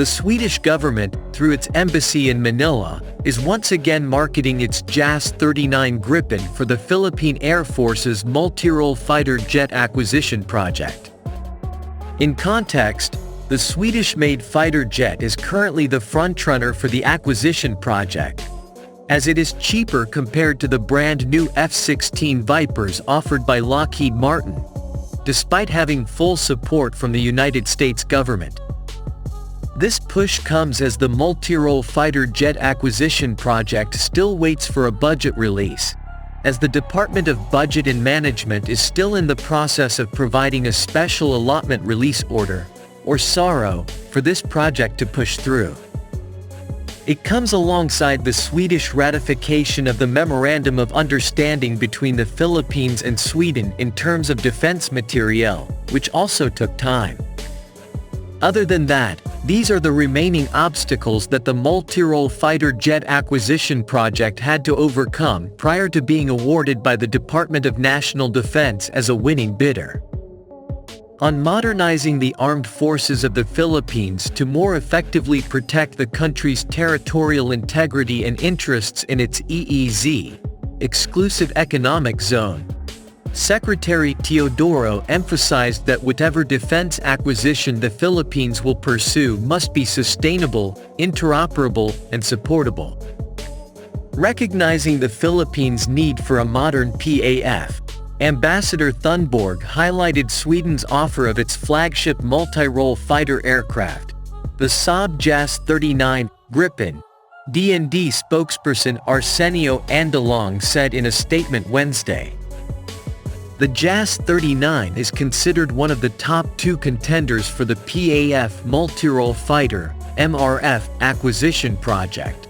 The Swedish government, through its embassy in Manila, is once again marketing its JAS 39 Gripen for the Philippine Air Force's multi-role fighter jet acquisition project. In context, the Swedish-made fighter jet is currently the frontrunner for the acquisition project, as it is cheaper compared to the brand-new F-16 Vipers offered by Lockheed Martin, despite having full support from the United States government. This push comes as the multi-role fighter jet acquisition project still waits for a budget release, as the Department of Budget and Management is still in the process of providing a special allotment release order, or SARO, for this project to push through. It comes alongside the Swedish ratification of the Memorandum of Understanding between the Philippines and Sweden in terms of defense materiel, which also took time. Other than that, these are the remaining obstacles that the multi-role fighter jet acquisition project had to overcome prior to being awarded by the Department of National Defense as a winning bidder. On modernizing the armed forces of the Philippines to more effectively protect the country's territorial integrity and interests in its EEZ, Exclusive Economic Zone, Secretary Teodoro emphasized that whatever defense acquisition the Philippines will pursue must be sustainable, interoperable, and supportable. Recognizing the Philippines' need for a modern PAF, Ambassador Thunborg highlighted Sweden's offer of its flagship multi-role fighter aircraft, the Saab JAS 39 Gripen. DND spokesperson Arsenio Andalong said in a statement Wednesday. The JAS 39 is considered one of the top two contenders for the PAF multi-role fighter (MRF) acquisition project,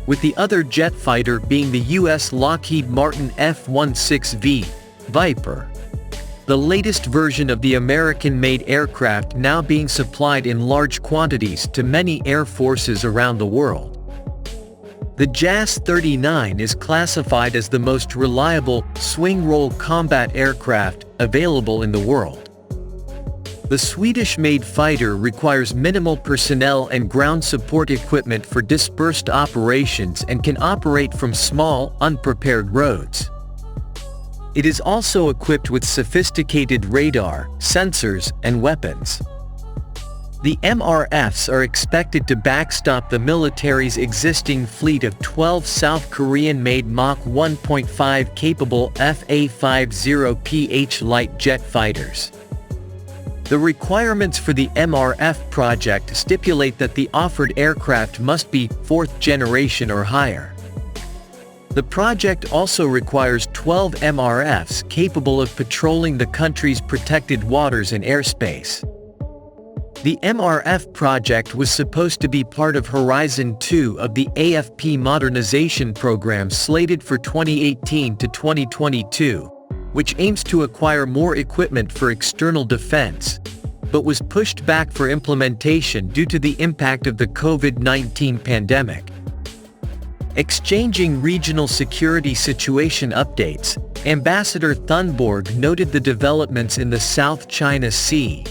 with the other jet fighter being the U.S. Lockheed Martin F-16V Viper, the latest version of the American-made aircraft now being supplied in large quantities to many air forces around the world. The JAS 39 is classified as the most reliable swing-role combat aircraft available in the world. The Swedish-made fighter requires minimal personnel and ground support equipment for dispersed operations and can operate from small, unprepared roads. It is also equipped with sophisticated radar, sensors, and weapons. The MRFs are expected to backstop the military's existing fleet of 12 South Korean-made Mach 1.5 capable Fa-50PH light jet fighters. The requirements for the MRF project stipulate that the offered aircraft must be fourth generation or higher. The project also requires 12 MRFs capable of patrolling the country's protected waters and airspace. The MRF project was supposed to be part of Horizon 2 of the AFP modernization program slated for 2018 to 2022, which aims to acquire more equipment for external defense, but was pushed back for implementation due to the impact of the COVID-19 pandemic. Exchanging regional security situation updates, Ambassador Thunborg noted the developments in the South China Sea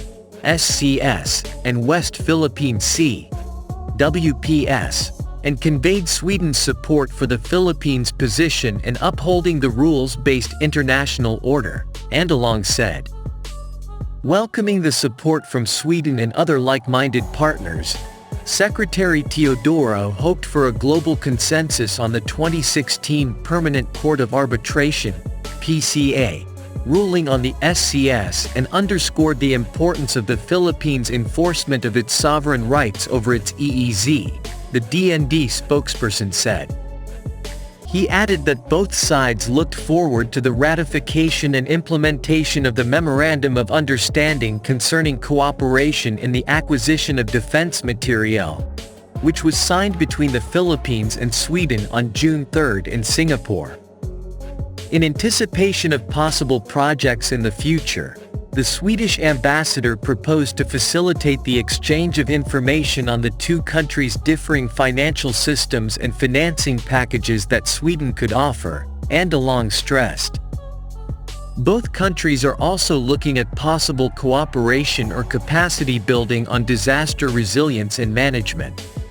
(SCS) and West Philippine Sea (WPS), and conveyed Sweden's support for the Philippines' position in upholding the rules-based international order, Andalong said. Welcoming the support from Sweden and other like-minded partners, Secretary Teodoro hoped for a global consensus on the 2016 Permanent Court of Arbitration (PCA) ruling on the SCS and underscored the importance of the Philippines' enforcement of its sovereign rights over its EEZ, the DND spokesperson said. He added that both sides looked forward to the ratification and implementation of the Memorandum of Understanding concerning cooperation in the acquisition of defense materiel, which was signed between the Philippines and Sweden on June 3 in Singapore. In anticipation of possible projects in the future, the Swedish ambassador proposed to facilitate the exchange of information on the two countries' differing financial systems and financing packages that Sweden could offer, Andalong stressed. Both countries are also looking at possible cooperation or capacity building on disaster resilience and management.